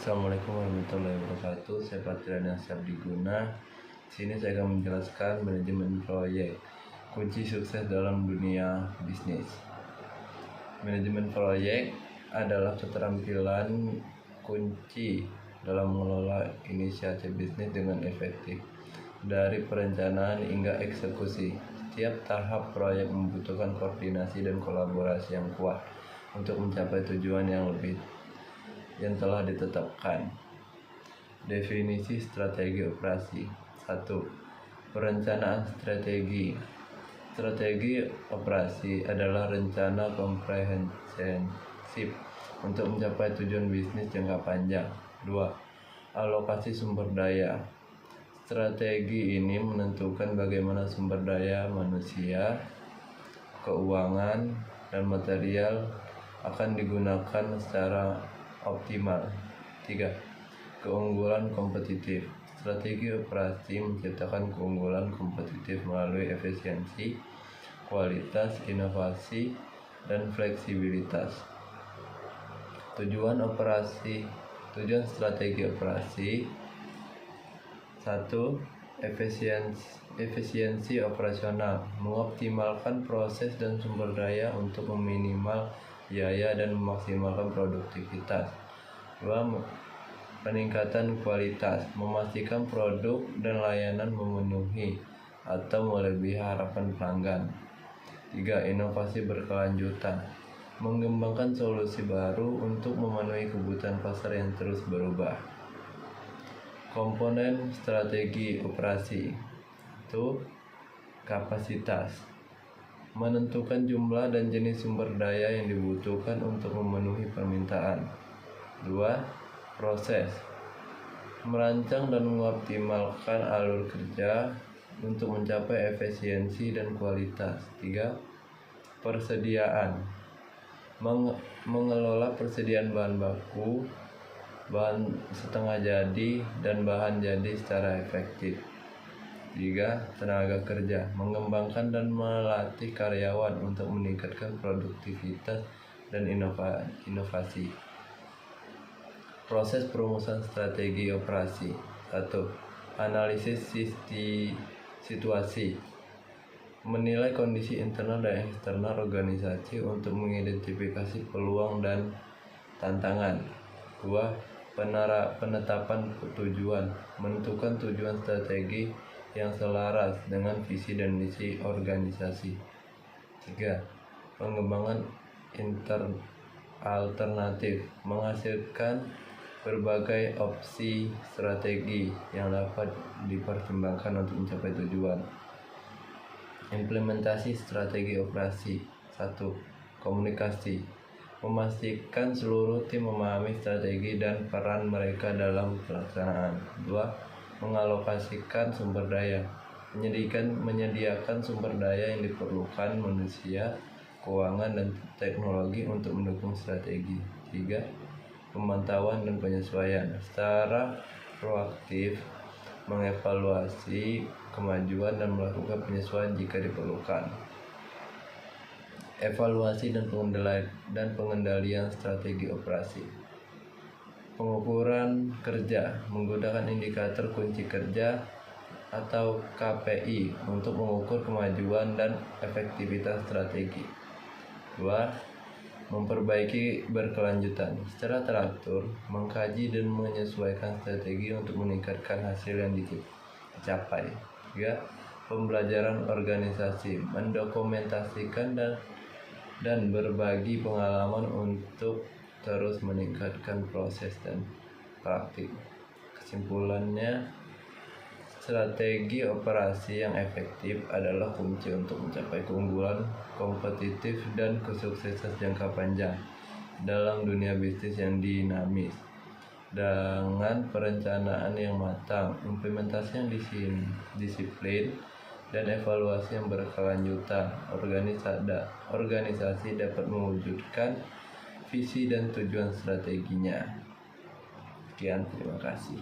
Assalamualaikum warahmatullahi wabarakatuh. Saya Patriana Sabdiguna. Sini saya akan menjelaskan manajemen proyek, kunci sukses dalam dunia bisnis. Manajemen proyek adalah keterampilan kunci dalam mengelola inisiatif bisnis dengan efektif. Dari perencanaan hingga eksekusi, setiap tahap proyek membutuhkan koordinasi dan kolaborasi yang kuat untuk mencapai tujuan yang telah ditetapkan. Definisi strategi operasi. 1. Perencanaan strategi. Strategi operasi adalah rencana komprehensif untuk mencapai tujuan bisnis jangka panjang. 2. Alokasi sumber daya. Strategi ini menentukan bagaimana sumber daya manusia, keuangan, dan material akan digunakan secara optimal. 3. Keunggulan kompetitif. Strategi operasi menciptakan keunggulan kompetitif melalui efisiensi, kualitas, inovasi, dan fleksibilitas. Tujuan strategi operasi. 1. Efisiensi operasional, mengoptimalkan proses dan sumber daya untuk meminimal biaya dan memaksimalkan produktivitas. 2. Peningkatan kualitas, memastikan produk dan layanan memenuhi atau melebihi harapan pelanggan. 3. Inovasi berkelanjutan, mengembangkan solusi baru untuk memenuhi kebutuhan pasar yang terus berubah. Komponen strategi operasi. 1. Kapasitas, menentukan jumlah dan jenis sumber daya yang dibutuhkan untuk memenuhi permintaan. 2. Proses, merancang dan mengoptimalkan alur kerja untuk mencapai efisiensi dan kualitas. 3. Persediaan, mengelola persediaan bahan baku, bahan setengah jadi, dan bahan jadi secara efektif. 3. Tenaga kerja, mengembangkan dan melatih karyawan untuk meningkatkan produktivitas dan inovasi. Proses perumusan strategi operasi. 1. Analisis situasi, menilai kondisi internal dan eksternal organisasi untuk mengidentifikasi peluang dan tantangan. 2. Penetapan tujuan, menentukan tujuan strategi yang selaras dengan visi dan misi organisasi. 3. Pengembangan alternatif, menghasilkan berbagai opsi strategi yang dapat dipertimbangkan untuk mencapai tujuan. Implementasi strategi operasi. 1. Komunikasi, memastikan seluruh tim memahami strategi dan peran mereka dalam pelaksanaan. 2. Mengalokasikan sumber daya, menyediakan sumber daya yang diperlukan manusia, keuangan, dan teknologi untuk mendukung strategi. 3. Pemantauan dan penyesuaian, secara proaktif mengevaluasi kemajuan dan melakukan penyesuaian jika diperlukan. Evaluasi dan pengendalian strategi operasi. Pengukuran kerja, menggunakan indikator kunci kerja atau KPI untuk mengukur kemajuan dan efektivitas strategi. 2. Memperbaiki berkelanjutan, secara teratur mengkaji dan menyesuaikan strategi untuk meningkatkan hasil yang dicapai. 3. Pembelajaran organisasi, mendokumentasikan dan berbagi pengalaman untuk terus meningkatkan proses dan praktik. Kesimpulannya, strategi operasi yang efektif adalah kunci untuk mencapai keunggulan kompetitif dan kesuksesan jangka panjang dalam dunia bisnis yang dinamis. Dengan perencanaan yang matang, implementasi yang disiplin, dan evaluasi yang berkelanjutan, organisasi dapat mewujudkan visi dan tujuan strateginya. Sekian, terima kasih.